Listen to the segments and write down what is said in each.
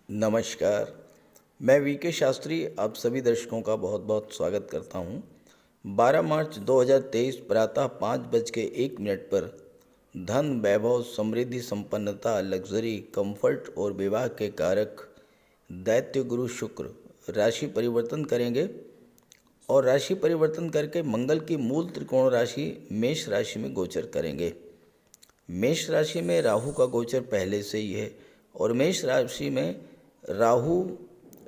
नमस्कार। मैं वीके शास्त्री आप सभी दर्शकों का बहुत बहुत स्वागत करता हूं। 12 मार्च 2023 प्रातः 5:01 पर धन, वैभव, समृद्धि, संपन्नता, लग्जरी, कंफर्ट और विवाह के कारक दैत्य गुरु शुक्र राशि परिवर्तन करेंगे और राशि परिवर्तन करके मंगल की मूल त्रिकोण राशि मेष राशि में गोचर करेंगे। मेष राशि में राहु का गोचर पहले से ही है और मेष राशि में राहु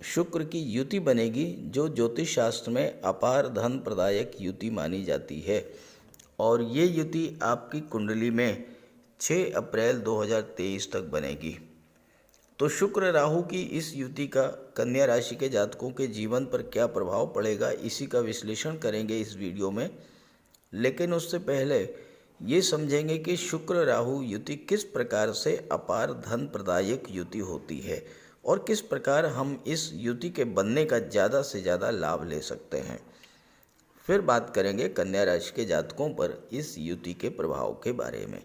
शुक्र की युति बनेगी, जो ज्योतिष शास्त्र में अपार धन प्रदायक युति मानी जाती है। और ये युति आपकी कुंडली में 6 अप्रैल 2023 तक बनेगी। तो शुक्र राहु की इस युति का कन्या राशि के जातकों के जीवन पर क्या प्रभाव पड़ेगा, इसी का विश्लेषण करेंगे इस वीडियो में। लेकिन उससे पहले ये समझेंगे कि शुक्र राहु युति किस प्रकार से अपार धन प्रदायक युति होती है और किस प्रकार हम इस युति के बनने का ज़्यादा से ज़्यादा लाभ ले सकते हैं। फिर बात करेंगे कन्या राशि के जातकों पर इस युति के प्रभाव के बारे में।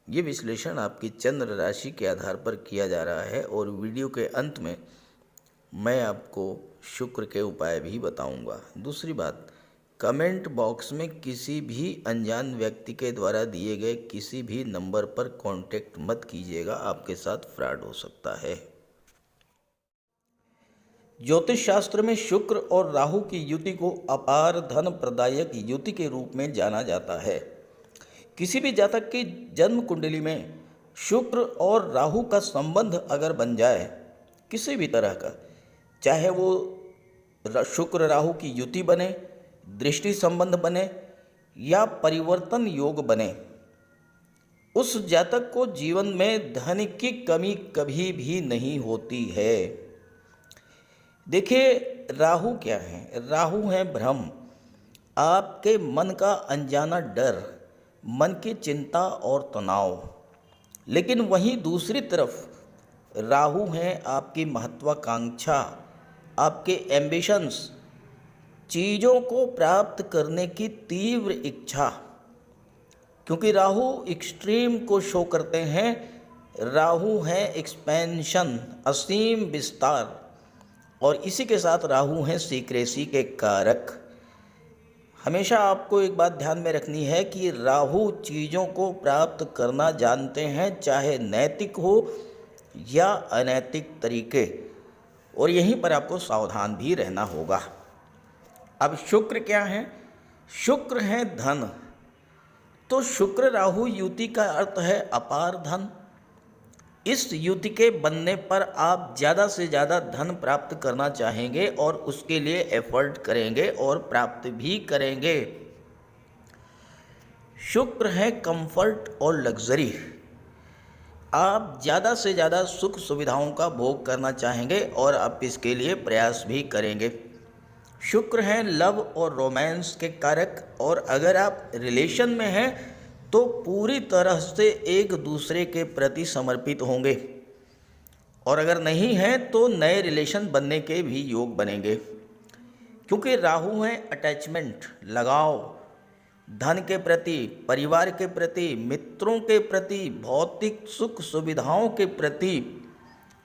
ये विश्लेषण आपकी चंद्र राशि के आधार पर किया जा रहा है और वीडियो के अंत में मैं आपको शुक्र के उपाय भी बताऊंगा। दूसरी बात, कमेंट बॉक्स में किसी भी अनजान व्यक्ति के द्वारा दिए गए किसी भी नंबर पर कांटेक्ट मत कीजिएगा, आपके साथ फ्रॉड हो सकता है। ज्योतिष शास्त्र में शुक्र और राहु की युति को अपार धन प्रदायक युति के रूप में जाना जाता है। किसी भी जातक की जन्म कुंडली में शुक्र और राहु का संबंध अगर बन जाए किसी भी तरह का, चाहे वो शुक्र राहु की युति बने, दृष्टि संबंध बने या परिवर्तन योग बने, उस जातक को जीवन में धन की कमी कभी भी नहीं होती है। देखिए, राहु क्या है? राहु है भ्रम, आपके मन का अनजाना डर, मन की चिंता और तनाव। लेकिन वहीं दूसरी तरफ राहु है आपकी महत्वाकांक्षा, आपके एम्बिशंस, चीज़ों को प्राप्त करने की तीव्र इच्छा। क्योंकि राहु एक्सट्रीम को शो करते हैं, राहु है एक्सपेंशन, असीम विस्तार, और इसी के साथ राहु हैं सीक्रेसी के कारक। हमेशा आपको एक बात ध्यान में रखनी है कि राहु चीज़ों को प्राप्त करना जानते हैं, चाहे नैतिक हो या अनैतिक तरीके, और यहीं पर आपको सावधान भी रहना होगा। अब शुक्र क्या है? शुक्र है धन। तो शुक्र राहु युति का अर्थ है अपार धन। इस युति के बनने पर आप ज़्यादा से ज़्यादा धन प्राप्त करना चाहेंगे और उसके लिए एफर्ट करेंगे और प्राप्त भी करेंगे। शुक्र है कंफर्ट और लग्जरी। आप ज़्यादा से ज़्यादा सुख सुविधाओं का भोग करना चाहेंगे और आप इसके लिए प्रयास भी करेंगे। शुक्र है लव और रोमांस के कारक, और अगर आप रिलेशन में हैं तो पूरी तरह से एक दूसरे के प्रति समर्पित होंगे, और अगर नहीं हैं तो नए रिलेशन बनने के भी योग बनेंगे। क्योंकि राहु है अटैचमेंट, लगाव, धन के प्रति, परिवार के प्रति, मित्रों के प्रति, भौतिक सुख सुविधाओं के प्रति।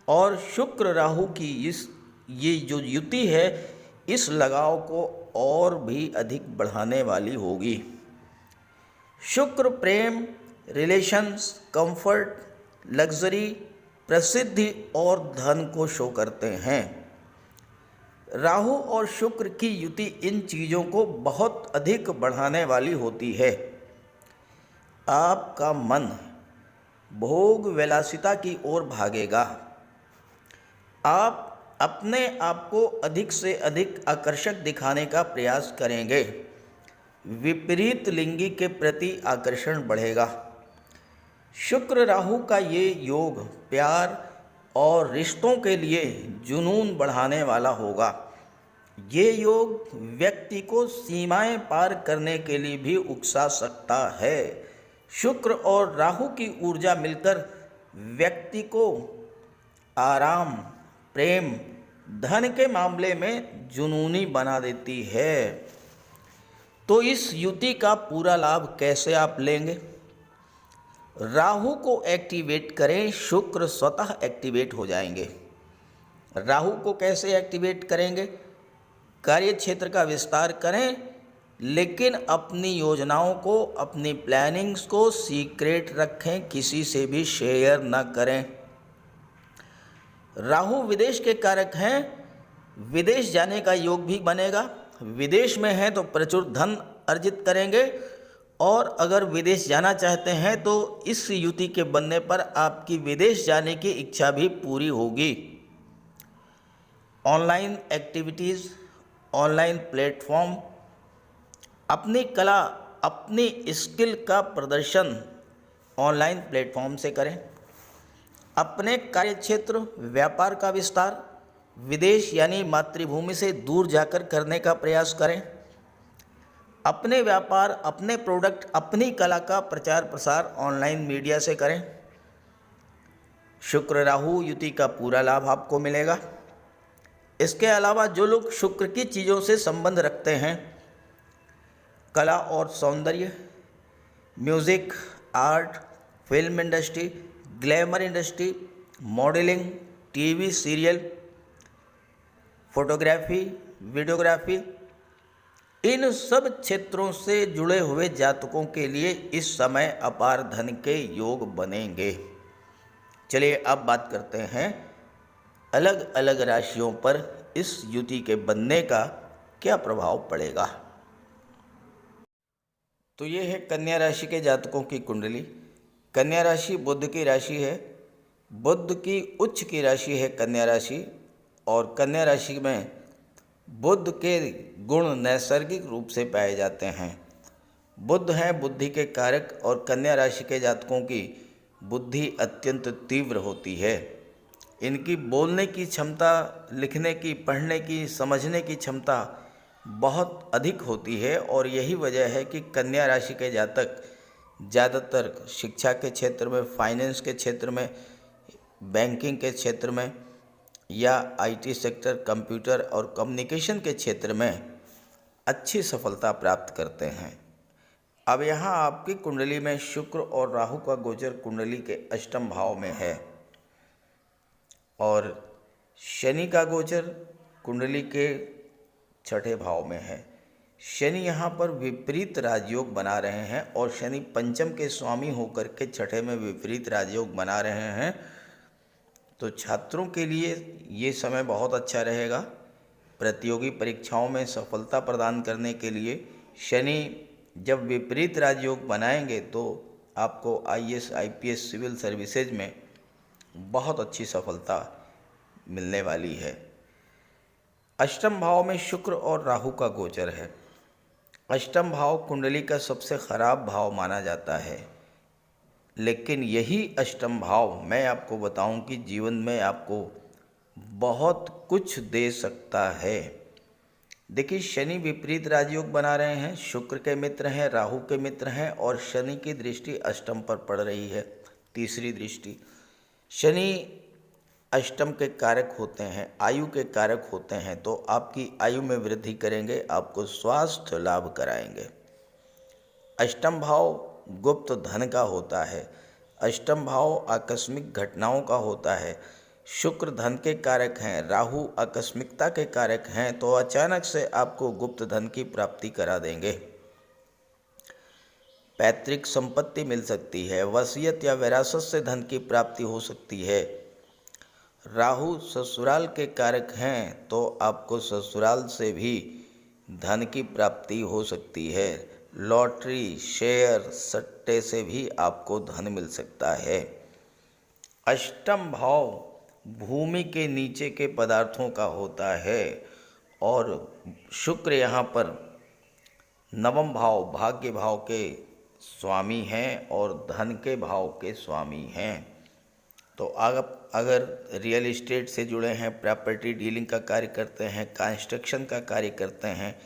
और शुक्र राहु की ये जो युति है इस लगाव को और भी अधिक बढ़ाने वाली होगी। शुक्र प्रेम, रिलेशंस, कंफर्ट, लग्जरी, प्रसिद्धि और धन को शो करते हैं। राहु और शुक्र की युति इन चीज़ों को बहुत अधिक बढ़ाने वाली होती है। आपका मन भोग विलासिता की ओर भागेगा। आप अपने आप को अधिक से अधिक आकर्षक दिखाने का प्रयास करेंगे। विपरीत लिंगी के प्रति आकर्षण बढ़ेगा। शुक्र राहु का ये योग प्यार और रिश्तों के लिए जुनून बढ़ाने वाला होगा। ये योग व्यक्ति को सीमाएं पार करने के लिए भी उकसा सकता है। शुक्र और राहु की ऊर्जा मिलकर व्यक्ति को आराम, प्रेम, धन के मामले में जुनूनी बना देती है। तो इस युति का पूरा लाभ कैसे आप लेंगे? राहु को एक्टिवेट करें, शुक्र स्वतः एक्टिवेट हो जाएंगे। राहु को कैसे एक्टिवेट करेंगे? कार्य क्षेत्र का विस्तार करें, लेकिन अपनी योजनाओं को, अपनी प्लानिंग्स को सीक्रेट रखें, किसी से भी शेयर न करें। राहु विदेश के कारक हैं, विदेश जाने का योग भी बनेगा। विदेश में हैं तो प्रचुर धन अर्जित करेंगे, और अगर विदेश जाना चाहते हैं तो इस युति के बनने पर आपकी विदेश जाने की इच्छा भी पूरी होगी। ऑनलाइन एक्टिविटीज़, ऑनलाइन प्लेटफॉर्म, अपनी कला, अपनी स्किल का प्रदर्शन ऑनलाइन प्लेटफॉर्म से करें। अपने कार्यक्षेत्र, व्यापार का विस्तार विदेश यानी मातृभूमि से दूर जाकर करने का प्रयास करें। अपने व्यापार, अपने प्रोडक्ट, अपनी कला का प्रचार प्रसार ऑनलाइन मीडिया से करें। शुक्र राहु युति का पूरा लाभ आपको मिलेगा। इसके अलावा जो लोग शुक्र की चीज़ों से संबंध रखते हैं, कला और सौंदर्य, music, art, film industry, glamour industry, modelling, TV serial, photography, videography, इन सब क्षेत्रों से जुड़े हुए जातकों के लिए इस समय अपार धन के योग बनेंगे। चलिए अब बात करते हैं अलग अलग राशियों पर इस युति के बनने का क्या प्रभाव पड़ेगा। तो ये है कन्या राशि के जातकों की कुंडली। कन्या राशि बुध की राशि है, बुध की उच्च की राशि है कन्या राशि, और कन्या राशि में बुध के गुण नैसर्गिक रूप से पाए जाते हैं। बुध हैं बुद्धि के कारक, और कन्या राशि के जातकों की बुद्धि अत्यंत तीव्र होती है। इनकी बोलने की क्षमता, लिखने की, पढ़ने की, समझने की क्षमता बहुत अधिक होती है, और यही वजह है कि कन्या राशि के जातक ज़्यादातर शिक्षा के क्षेत्र में, फाइनेंस के क्षेत्र में, बैंकिंग के क्षेत्र में, या आईटी सेक्टर, कंप्यूटर और कम्युनिकेशन के क्षेत्र में अच्छी सफलता प्राप्त करते हैं। अब यहाँ आपकी कुंडली में शुक्र और राहु का गोचर कुंडली के अष्टम भाव में है, और शनि का गोचर कुंडली के छठे भाव में है। शनि यहाँ पर विपरीत राजयोग बना रहे हैं, और शनि पंचम के स्वामी होकर के छठे में विपरीत राजयोग बना रहे हैं। तो छात्रों के लिए ये समय बहुत अच्छा रहेगा। प्रतियोगी परीक्षाओं में सफलता प्रदान करने के लिए शनि जब विपरीत राजयोग बनाएंगे तो आपको आईएएस, आईपीएस, सिविल सर्विसेज में बहुत अच्छी सफलता मिलने वाली है। अष्टम भाव में शुक्र और राहु का गोचर है। अष्टम भाव कुंडली का सबसे खराब भाव माना जाता है, लेकिन यही अष्टम भाव मैं आपको बताऊं कि जीवन में आपको बहुत कुछ दे सकता है। देखिए, शनि विपरीत राजयोग बना रहे हैं, शुक्र के मित्र हैं, राहु के मित्र हैं, और शनि की दृष्टि अष्टम पर पड़ रही है, तीसरी दृष्टि। शनि अष्टम के कारक होते हैं, आयु के कारक होते हैं, तो आपकी आयु में वृद्धि करेंगे, आपको स्वास्थ्य लाभ कराएंगे। अष्टम भाव गुप्त धन का होता है, अष्टम भाव आकस्मिक घटनाओं का होता है। शुक्र धन के कारक हैं, राहु आकस्मिकता के कारक हैं, तो अचानक से आपको गुप्त धन की प्राप्ति करा देंगे। पैतृक संपत्ति मिल सकती है, वसीयत या विरासत से धन की प्राप्ति हो सकती है। राहु ससुराल के कारक हैं, तो आपको ससुराल से भी धन की प्राप्ति हो सकती है। लॉटरी, शेयर, सट्टे से भी आपको धन मिल सकता है। अष्टम भाव भूमि के नीचे के पदार्थों का होता है, और शुक्र यहाँ पर नवम भाव भाग्य भाव के स्वामी हैं और धन के भाव के स्वामी हैं। तो अगर रियल एस्टेट से जुड़े हैं, प्रॉपर्टी डीलिंग का कार्य करते हैं, कंस्ट्रक्शन का कार्य करते हैं,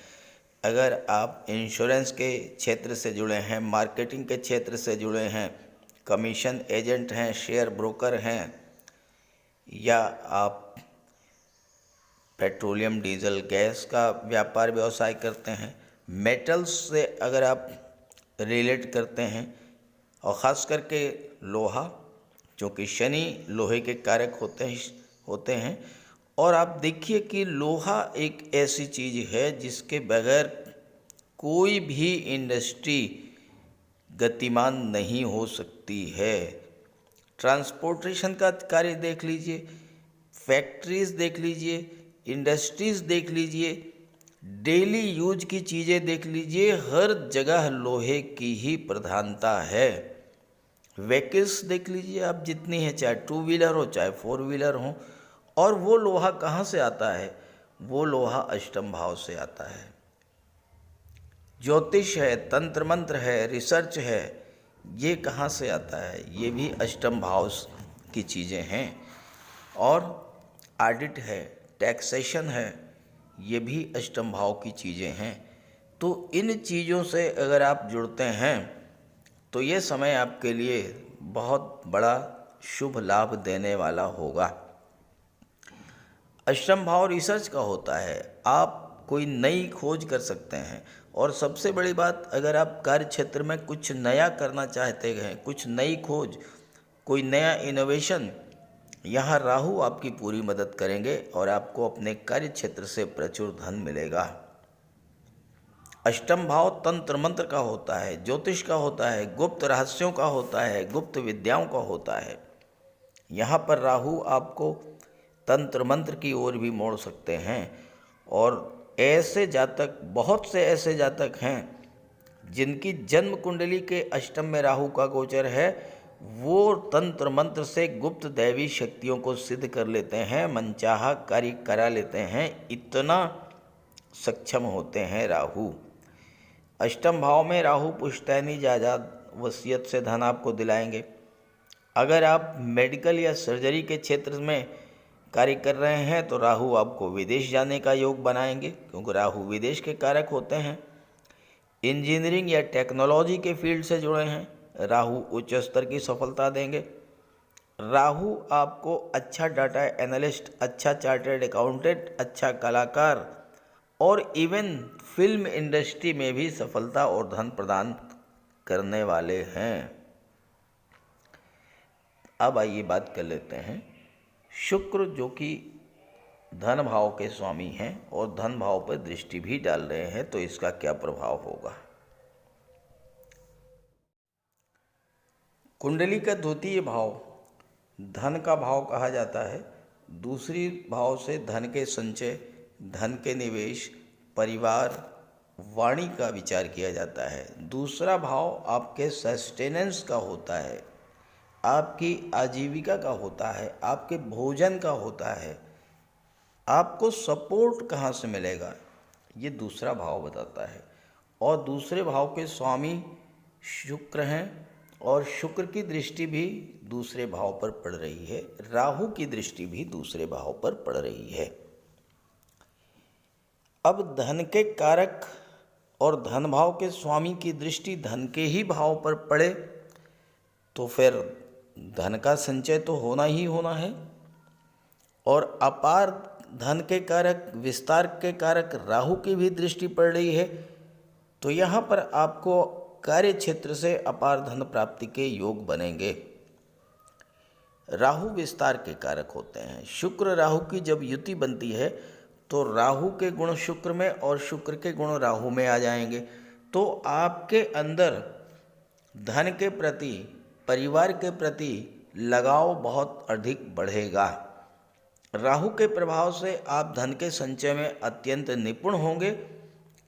अगर आप इंश्योरेंस के क्षेत्र से जुड़े हैं, मार्केटिंग के क्षेत्र से जुड़े हैं, कमीशन एजेंट हैं, शेयर ब्रोकर हैं, या आप पेट्रोलियम, डीजल, गैस का व्यापार व्यवसाय करते हैं, मेटल्स से अगर आप रिलेट करते हैं, और ख़ास करके लोहा, क्योंकि शनि लोहे के कारक होते हैं, और आप देखिए कि लोहा एक ऐसी चीज़ है जिसके बगैर कोई भी इंडस्ट्री गतिमान नहीं हो सकती है। ट्रांसपोर्टेशन का कार्य देख लीजिए, फैक्ट्रीज देख लीजिए, इंडस्ट्रीज देख लीजिए, डेली यूज की चीज़ें देख लीजिए, हर जगह लोहे की ही प्रधानता है। व्हीकल्स देख लीजिए आप, जितनी है, चाहे टू व्हीलर हो चाहे फोर व्हीलर हो, और वो लोहा कहाँ से आता है? वो लोहा अष्टम भाव से आता है। ज्योतिष है, तंत्र मंत्र है, रिसर्च है, ये कहाँ से आता है? ये भी अष्टम भाव की चीज़ें हैं। और ऑडिट है, टैक्सेशन है, ये भी अष्टम भाव की चीज़ें हैं। तो इन चीज़ों से अगर आप जुड़ते हैं तो ये समय आपके लिए बहुत बड़ा शुभ लाभ देने वाला होगा। अष्टम भाव रिसर्च का होता है, आप कोई नई खोज कर सकते हैं। और सबसे बड़ी बात, अगर आप कार्य क्षेत्र में कुछ नया करना चाहते हैं, कुछ नई खोज, कोई नया इनोवेशन, यहाँ राहु आपकी पूरी मदद करेंगे और आपको अपने कार्य क्षेत्र से प्रचुर धन मिलेगा। अष्टम भाव तंत्र मंत्र का होता है, ज्योतिष का होता है, गुप्त रहस्यों का होता है, गुप्त विद्याओं का होता है। यहाँ पर राहु आपको तंत्र मंत्र की ओर भी मोड़ सकते हैं। और ऐसे जातक, बहुत से ऐसे जातक हैं जिनकी जन्म कुंडली के अष्टम में राहु का गोचर है, वो तंत्र मंत्र से गुप्त दैवी शक्तियों को सिद्ध कर लेते हैं, मनचाहा कार्य करा लेते हैं। इतना सक्षम होते हैं राहु। अष्टम भाव में राहु पुश्तैनी जायदाद वसीयत से धन आपको दिलाएंगे। अगर आप मेडिकल या सर्जरी के क्षेत्र में कार्य कर रहे हैं तो राहु आपको विदेश जाने का योग बनाएंगे, क्योंकि राहु विदेश के कारक होते हैं। इंजीनियरिंग या टेक्नोलॉजी के फील्ड से जुड़े हैं, राहु उच्च स्तर की सफलता देंगे। राहु आपको अच्छा डाटा एनालिस्ट, अच्छा चार्टर्ड अकाउंटेंट, अच्छा कलाकार और इवन फिल्म इंडस्ट्री में भी सफलता और धन प्रदान करने वाले हैं। अब आइए बात कर लेते हैं शुक्र, जो कि धन भाव के स्वामी हैं और धन भाव पर दृष्टि भी डाल रहे हैं, तो इसका क्या प्रभाव होगा। कुंडली का द्वितीय भाव धन का भाव कहा जाता है। दूसरी भाव से धन के संचय, धन के निवेश, परिवार, वाणी का विचार किया जाता है। दूसरा भाव आपके सस्टेनेंस का होता है, आपकी आजीविका का होता है, आपके भोजन का होता है, आपको सपोर्ट कहाँ से मिलेगा, ये दूसरा भाव बताता है। और दूसरे भाव के स्वामी शुक्र हैं और शुक्र की दृष्टि भी दूसरे भाव पर पड़ रही है, राहु की दृष्टि भी दूसरे भाव पर पड़ रही है। अब धन के कारक और धन भाव के स्वामी की दृष्टि धन के ही भाव पर पड़े तो फिर धन का संचय तो होना ही होना है। और अपार धन के कारक, विस्तार के कारक राहु की भी दृष्टि पड़ रही है, तो यहाँ पर आपको कार्य क्षेत्र से अपार धन प्राप्ति के योग बनेंगे। राहु विस्तार के कारक होते हैं। शुक्र राहु की जब युति बनती है तो राहु के गुण शुक्र में और शुक्र के गुण राहु में आ जाएंगे, तो आपके अंदर धन के प्रति, परिवार के प्रति लगाव बहुत अधिक बढ़ेगा। राहु के प्रभाव से आप धन के संचय में अत्यंत निपुण होंगे।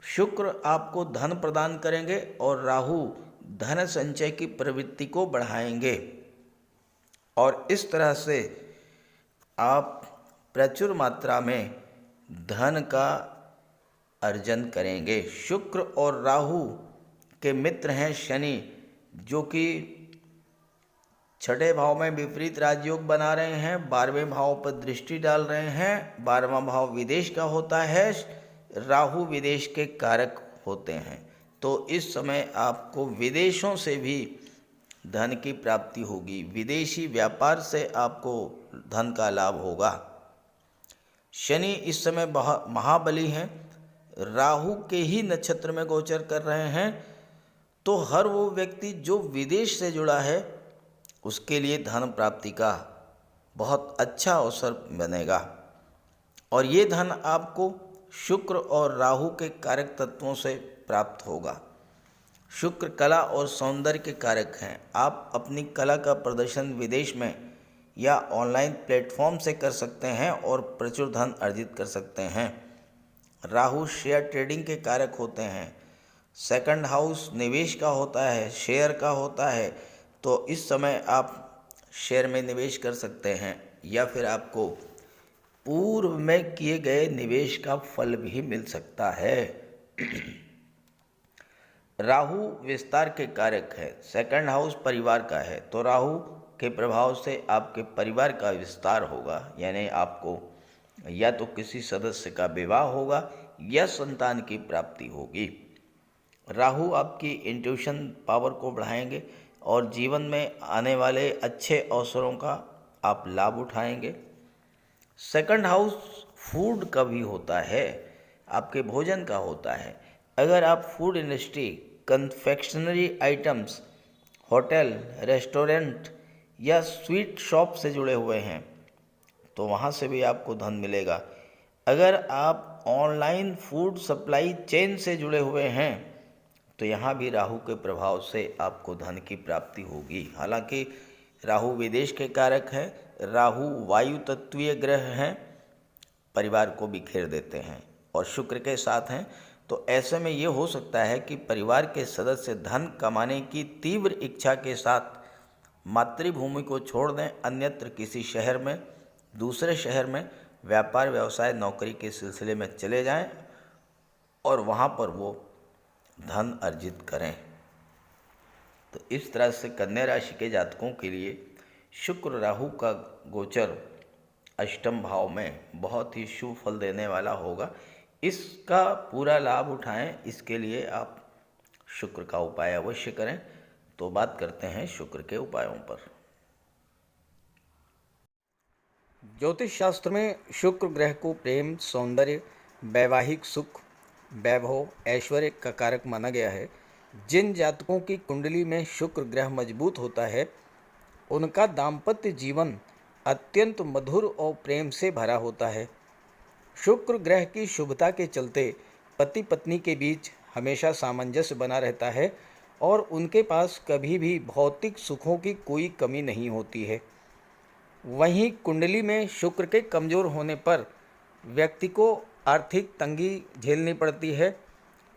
शुक्र आपको धन प्रदान करेंगे और राहु धन संचय की प्रवृत्ति को बढ़ाएंगे, और इस तरह से आप प्रचुर मात्रा में धन का अर्जन करेंगे। शुक्र और राहु के मित्र हैं शनि, जो कि छठे भाव में विपरीत राजयोग बना रहे हैं, 12वें भाव पर दृष्टि डाल रहे हैं। 12वां भाव विदेश का होता है, राहु विदेश के कारक होते हैं, तो इस समय आपको विदेशों से भी धन की प्राप्ति होगी, विदेशी व्यापार से आपको धन का लाभ होगा। शनि इस समय महाबली हैं, राहु के ही नक्षत्र में गोचर कर रहे हैं, तो हर वो व्यक्ति जो विदेश से जुड़ा है उसके लिए धन प्राप्ति का बहुत अच्छा अवसर बनेगा। और ये धन आपको शुक्र और राहु के कारक तत्वों से प्राप्त होगा। शुक्र कला और सौंदर्य के कारक हैं। आप अपनी कला का प्रदर्शन विदेश में या ऑनलाइन प्लेटफॉर्म से कर सकते हैं और प्रचुर धन अर्जित कर सकते हैं। राहु शेयर ट्रेडिंग के कारक होते हैं। सेकंड हाउस निवेश का होता है, शेयर का होता है, तो इस समय आप शेयर में निवेश कर सकते हैं या फिर आपको पूर्व में किए गए निवेश का फल भी मिल सकता है। राहु विस्तार के कारक है। सेकंड हाउस परिवार का है, तो राहु के प्रभाव से आपके परिवार का विस्तार होगा, यानी आपको या तो किसी सदस्य का विवाह होगा या संतान की प्राप्ति होगी। राहु आपकी इंट्यूशन पावर को बढ़ाएंगे और जीवन में आने वाले अच्छे अवसरों का आप लाभ उठाएंगे। सेकंड हाउस फूड का भी होता है, आपके भोजन का होता है। अगर आप food industry, confectionery items, hotel, restaurant या स्वीट शॉप से जुड़े हुए हैं तो वहाँ से भी आपको धन मिलेगा। अगर आप ऑनलाइन फूड सप्लाई चेन से जुड़े हुए हैं तो यहाँ भी राहु के प्रभाव से आपको धन की प्राप्ति होगी। हालांकि राहु विदेश के कारक हैं, राहु वायु तत्वीय ग्रह हैं, परिवार को बिखेर देते हैं और शुक्र के साथ हैं, तो ऐसे में ये हो सकता है कि परिवार के सदस्य धन कमाने की तीव्र इच्छा के साथ मातृभूमि को छोड़ दें, अन्यत्र किसी शहर में, दूसरे शहर में व्यापार, व्यवसाय, नौकरी के सिलसिले में चले जाएं और वहाँ पर वो धन अर्जित करें। तो इस तरह से कन्या राशि के जातकों के लिए शुक्र राहु का गोचर अष्टम भाव में बहुत ही शुभ फल देने वाला होगा। इसका पूरा लाभ उठाएं, इसके लिए आप शुक्र का उपाय अवश्य करें। तो बात करते हैं शुक्र के उपायों पर। ज्योतिष शास्त्र में शुक्र ग्रह को प्रेम, सौंदर्य, वैवाहिक सुख, वैभव, ऐश्वर्य का कारक माना गया है। जिन जातकों की कुंडली में शुक्र ग्रह मजबूत होता है उनका दाम्पत्य जीवन अत्यंत मधुर और प्रेम से भरा होता है। शुक्र ग्रह की शुभता के चलते पति पत्नी के बीच हमेशा सामंजस्य बना रहता है और उनके पास कभी भी भौतिक सुखों की कोई कमी नहीं होती है। वहीं कुंडली में शुक्र के कमज़ोर होने पर व्यक्ति को आर्थिक तंगी झेलनी पड़ती है।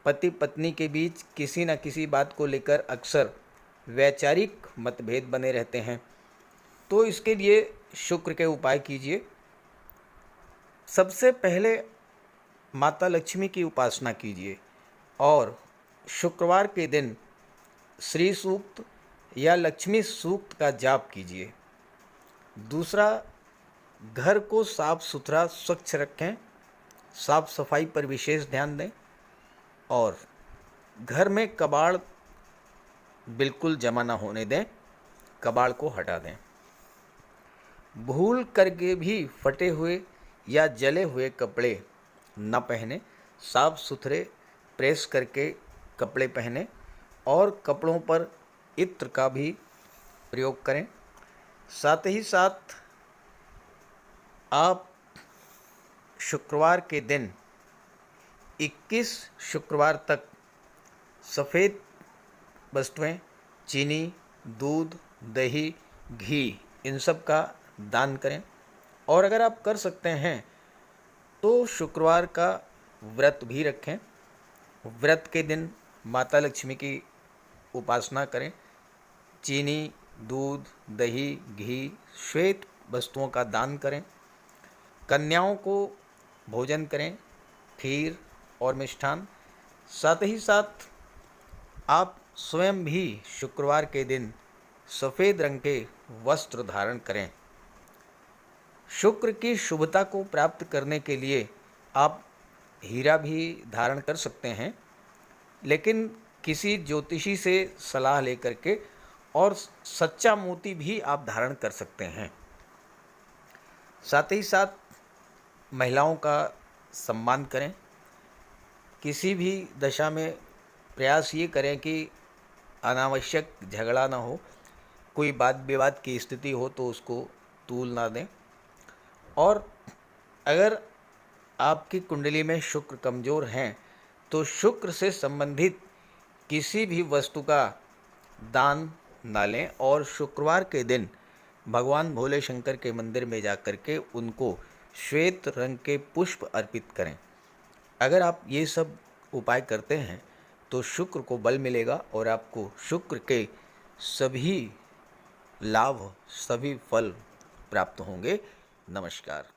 पति पत्नी के बीच किसी न किसी बात को लेकर अक्सर वैचारिक मतभेद बने रहते हैं। तो इसके लिए शुक्र के उपाय कीजिए। सबसे पहले माता लक्ष्मी की उपासना कीजिए और शुक्रवार के दिन श्री सूक्त या लक्ष्मी सूक्त का जाप कीजिए। दूसरा, घर को साफ सुथरा स्वच्छ रखें, साफ सफाई पर विशेष ध्यान दें और घर में कबाड़ बिल्कुल जमा ना होने दें, कबाड़ को हटा दें। भूल करके भी फटे हुए या जले हुए कपड़े न पहने, साफ सुथरे प्रेस करके कपड़े पहने और कपड़ों पर इत्र का भी प्रयोग करें। साथ ही साथ आप शुक्रवार के दिन 21 शुक्रवार तक सफ़ेद वस्तुएं, चीनी, दूध, दही, घी, इन सब का दान करें। और अगर आप कर सकते हैं तो शुक्रवार का व्रत भी रखें। व्रत के दिन माता लक्ष्मी की उपासना करें। चीनी, दूध, दही, घी, श्वेत वस्तुओं का दान करें। कन्याओं को भोजन करें, खीर और मिष्ठान। साथ ही साथ आप स्वयं भी शुक्रवार के दिन सफ़ेद रंग के वस्त्र धारण करें। शुक्र की शुभता को प्राप्त करने के लिए आप हीरा भी धारण कर सकते हैं, लेकिन किसी ज्योतिषी से सलाह लेकर के, और सच्चा मोती भी आप धारण कर सकते हैं। साथ ही साथ महिलाओं का सम्मान करें। किसी भी दशा में प्रयास ये करें कि अनावश्यक झगड़ा ना हो, कोई वाद विवाद की स्थिति हो तो उसको तूल ना दें। और अगर आपकी कुंडली में शुक्र कमज़ोर हैं तो शुक्र से संबंधित किसी भी वस्तु का दान न लें और शुक्रवार के दिन भगवान भोले शंकर के मंदिर में जाकर के उनको श्वेत रंग के पुष्प अर्पित करें। अगर आप ये सब उपाय करते हैं तो शुक्र को बल मिलेगा और आपको शुक्र के सभी लाभ, सभी फल प्राप्त होंगे। नमस्कार।